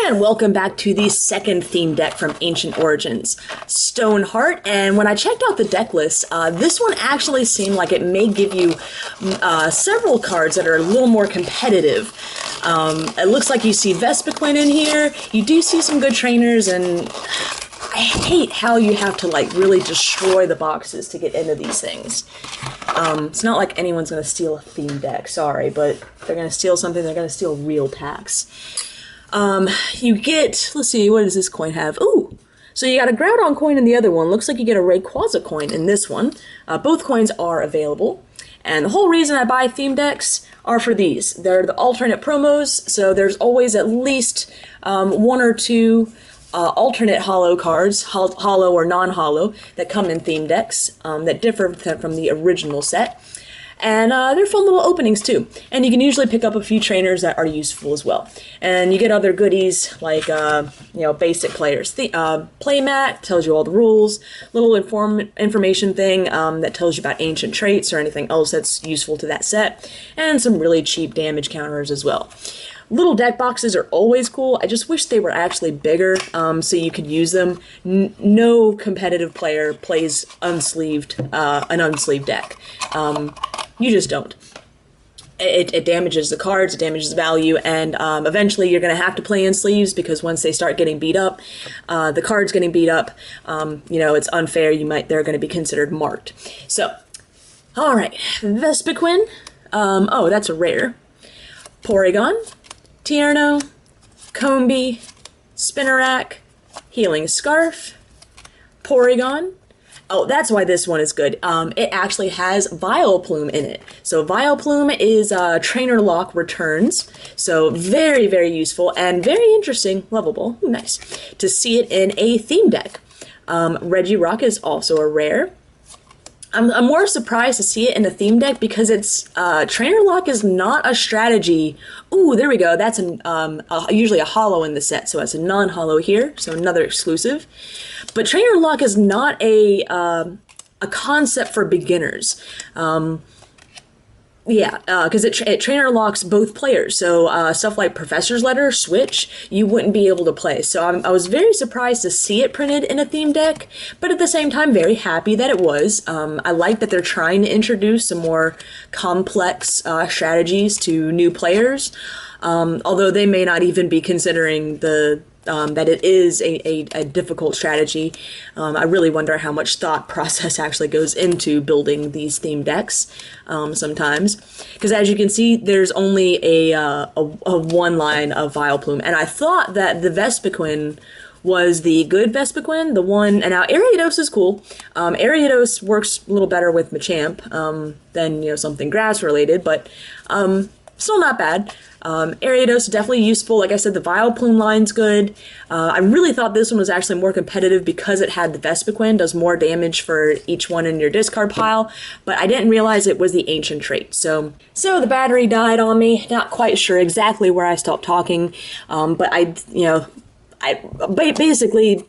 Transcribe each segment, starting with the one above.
And welcome back to the second theme deck from Ancient Origins, Stoneheart. And when I checked out the deck list, this one actually seemed like it may give you several cards that are a little more competitive. It looks like you see Vespiquen in here. You do see some good trainers, and I hate how you have to like really destroy the boxes to get into these things. It's not like anyone's going to steal a theme deck, sorry, but if they're going to steal something, they're going to steal real packs. You get, let's see, what does this coin have? Ooh! So you got a Groudon coin in the other one. Looks like you get a Rayquaza coin in this one. Both coins are available. And the whole reason I buy theme decks are for these. They're the alternate promos, so there's always at least one or two alternate holo cards, holo or non-holo, that come in theme decks that differ from the original set. And they're fun little openings too. And you can usually pick up a few trainers that are useful as well. And you get other goodies like, basic players. The playmat tells you all the rules, little information thing that tells you about ancient traits or anything else that's useful to that set, and some really cheap damage counters as well. Little deck boxes are always cool. I just wish they were actually bigger so you could use them. No competitive player plays an unsleeved deck. You just don't. It damages the cards, it damages value, and eventually you're going to have to play in sleeves because once they start getting beat up, the cards getting beat up, it's unfair. They're going to be considered marked. So, all right, Vespiquen. Oh, that's a rare. Porygon, Tierno, Combee, Spinarak, Healing Scarf, Porygon. Oh, that's why this one is good. It actually has Vileplume in it. So Vileplume is Trainer Lock returns. So very, very useful and very interesting, lovable, nice, to see it in a theme deck. Regirock is also a rare. I'm more surprised to see it in a theme deck because it's Trainer Lock is not a strategy. Ooh, there we go. That's usually a holo in the set, so it's a non-holo here, so another exclusive. But Trainer Lock is not a concept for beginners. Because it trainer locks both players. So stuff like Professor's Letter, Switch, you wouldn't be able to play. So I was very surprised to see it printed in a theme deck, but at the same time, very happy that it was. I like that they're trying to introduce some more complex strategies to new players, although they may not even be considering that it is a difficult strategy. I really wonder how much thought process actually goes into building these theme decks sometimes. Because as you can see, there's only a one line of Vileplume. And I thought that the Vespiquen was the good Vespiquen, the one, and now Ariados is cool. Ariados works a little better with Machamp than, something grass related, but still not bad. Ariados definitely useful. Like I said, the Vileplume line's good. I really thought this one was actually more competitive because it had the Vespiquen, does more damage for each one in your discard pile, but I didn't realize it was the ancient trait. So the battery died on me. Not quite sure exactly where I stopped talking, but basically,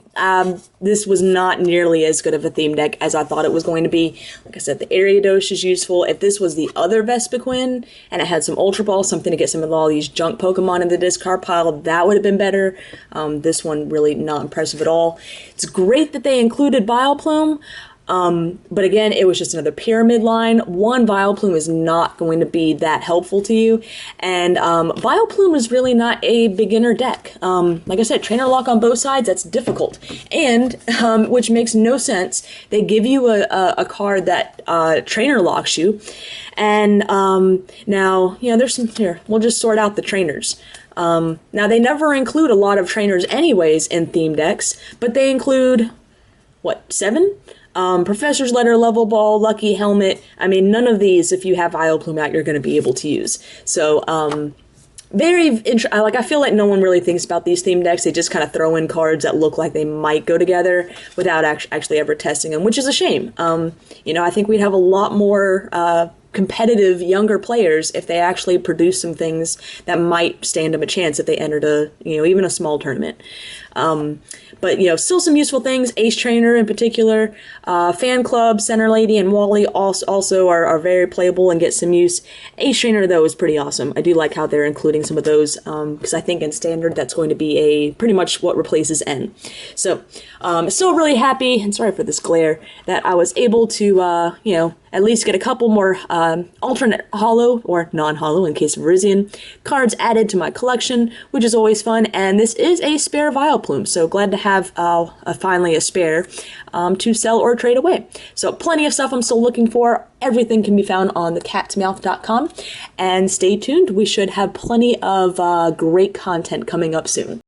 this was not nearly as good of a theme deck as I thought it was going to be. Like I said, the Ariados is useful. If this was the other Vespiquen and it had some Ultra Ball, something to get some of all these junk Pokemon in the discard pile, that would have been better. This one really not impressive at all. It's great that they included Vileplume. But again, it was just another pyramid line. One, Vileplume is not going to be that helpful to you. And Vileplume is really not a beginner deck. Like I said, Trainer Lock on both sides, that's difficult. And, which makes no sense, they give you a card that Trainer Locks you. And now, there's some here. We'll just sort out the trainers. Now, they never include a lot of trainers anyways in theme decks, but they include, what, 7? Professor's Letter, Level Ball, Lucky Helmet. I mean, none of these, if you have Vileplume out, you're going to be able to use. So, I feel like no one really thinks about these theme decks. They just kind of throw in cards that look like they might go together without actually ever testing them, which is a shame. I think we'd have a lot more competitive younger players if they actually produce some things that might stand them a chance if they entered a, even a small tournament. But, still some useful things. Ace Trainer in particular, Fan Club, Center Lady, and Wally also are very playable and get some use. Ace Trainer, though, is pretty awesome. I do like how they're including some of those, because I think in Standard that's going to be pretty much what replaces N. So, still really happy, and sorry for this glare, that I was able to, at least get a couple more alternate holo, or non-holo in case of Virizion, cards added to my collection, which is always fun, and this is a spare Vileplume, so glad to have finally a spare to sell or trade away. So plenty of stuff I'm still looking for. Everything can be found on TheCatsMeowth.com, and stay tuned, we should have plenty of great content coming up soon.